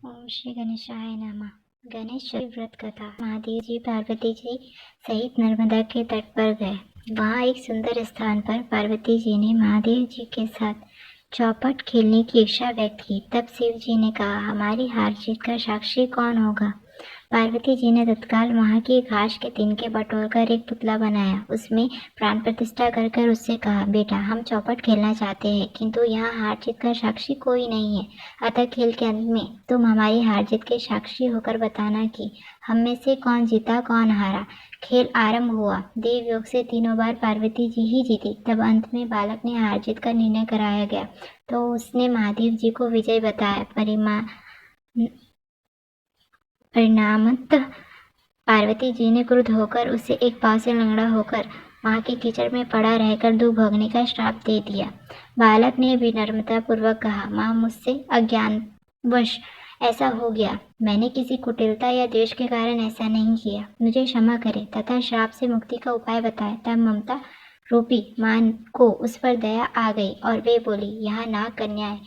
ओम श्री गणेशाय नमः। गणेश चतुर्थी व्रत कथा। महादेव जी पार्वती जी सहित नर्मदा के तट पर गए। वहां एक सुंदर स्थान पर पार्वती जी ने महादेव जी के साथ चौपट खेलने की इच्छा व्यक्त की। तब शिव जी ने कहा, हमारी हार जीत का साक्षी कौन होगा? पार्वती जी ने तत्काल वहां की घास के तिनके बटोरकर एक पुतला बनाया। उसमें प्राण प्रतिष्ठा कर उससे कहा, बेटा, हम चौपट खेलना चाहते हैं, किंतु यहाँ हार जीत का साक्षी कोई नहीं है। अतः खेल के अंत में तुम हमारी हार जीत के साक्षी होकर बताना कि हम में से कौन जीता कौन हारा। खेल आरंभ हुआ। देव योग से तीनों बार पार्वती जी ही जीती। तब अंत में बालक ने हार जीत का निर्णय कराया गया तो उसने महादेव जी को विजय बताया। परिणामतः पार्वती जी ने क्रुद्ध होकर उसे एक पांव से लंगड़ा होकर वहां के कीचड़ में पड़ा रहकर दूर भोगने का श्राप दे दिया। बालक ने विनम्रता पूर्वक कहा, माँ, मुझसे अज्ञानवश ऐसा हो गया। मैंने किसी कुटिलता या द्वेष के कारण ऐसा नहीं किया। मुझे क्षमा करे तथा श्राप से मुक्ति का उपाय बताए। तब ममता रूपी मां को उस पर दया आ गई और वे बोली, यहाँ नाग कन्याएं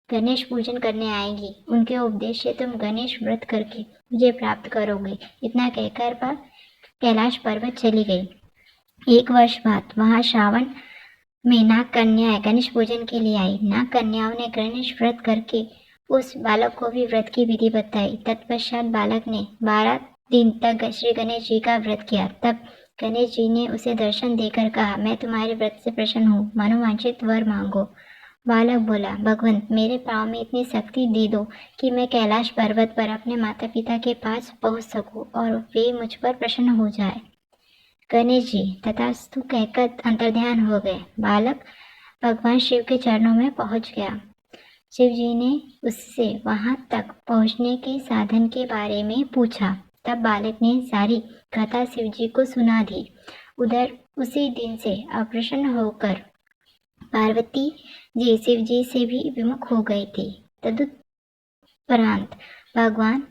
गणेश पूजन करने आएंगी। उनके उपदेश से तुम गणेश व्रत करके मुझे प्राप्त करोगे। इतना कहकर वह कैलाश पर्वत चली गई। एक वर्ष बाद वहां श्रावण में नाग कन्याएं गणेश पूजन के लिए आई। नाग कन्याओं ने गणेश व्रत करके उस बालक को भी व्रत की विधि बताई। तत्पश्चात बालक ने 12 दिन तक श्री गणेश जी का व्रत किया। तब गणेश जी ने उसे दर्शन देकर कहा, मैं तुम्हारे व्रत से प्रसन्न हूँ, मनोवांछित वर मांगो। बालक बोला, भगवंत, मेरे पाँव में इतनी शक्ति दे दो कि मैं कैलाश पर्वत पर अपने माता पिता के पास पहुंच सकूं और वे मुझ पर प्रसन्न हो जाए। गणेश जी तथास्तु कहकर अंतर्ध्यान हो गए। बालक भगवान शिव के चरणों में पहुंच गया। शिव जी ने उससे वहां तक पहुंचने के साधन के बारे में पूछा। तब बालक ने सारी कथा शिव जी को सुना दी। उधर उसी दिन से अप्रसन्न होकर पार्वती जी शिव जी से भी विमुख हो गई थी। तदुपरांत भगवान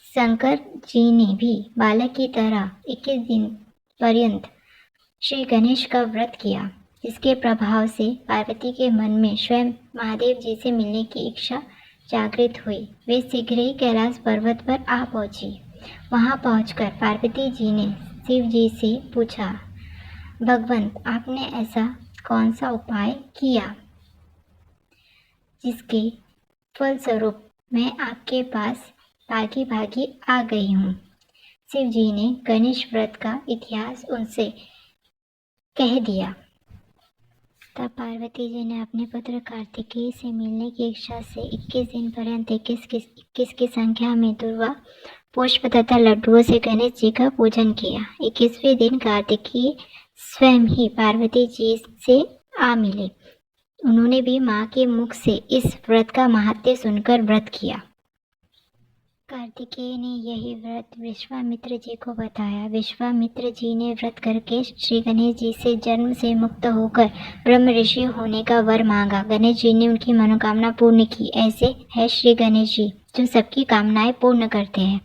शंकर जी ने भी बालक की तरह 21 दिन पर्यंत श्री गणेश का व्रत किया, जिसके प्रभाव से पार्वती के मन में स्वयं महादेव जी से मिलने की इच्छा जागृत हुई। वे शीघ्र ही कैलाश पर्वत पर आ पहुंची। वहां पहुंचकर पार्वती जी ने शिव जी से पूछा, भगवंत, आपने ऐसा कौन सा उपाय किया जिसके फलस्वरूप मैं आपके पास भागी भागी आ गई हूँ? शिव जी ने गणेश व्रत का इतिहास उनसे कह दिया। तब पार्वती जी ने अपने पुत्र कार्तिकेय से मिलने की इच्छा से 21 दिन पर्यंत 21 की संख्या में दुर्वा पुष्प तथा लड्डुओं से गणेश जी का पूजन किया। 21वें दिन कार्तिकेय स्वयं ही पार्वती जी से आ मिले। उन्होंने भी मां के मुख से इस व्रत का महात्म्य सुनकर व्रत किया। कार्तिकेय ने यही व्रत विश्वामित्र जी को बताया। विश्वामित्र जी ने व्रत करके श्री गणेश जी से जन्म से मुक्त होकर ब्रह्म ऋषि होने का वर मांगा। गणेश जी ने उनकी मनोकामना पूर्ण की। ऐसे है श्री गणेश जी जो सबकी कामनाएं पूर्ण करते हैं।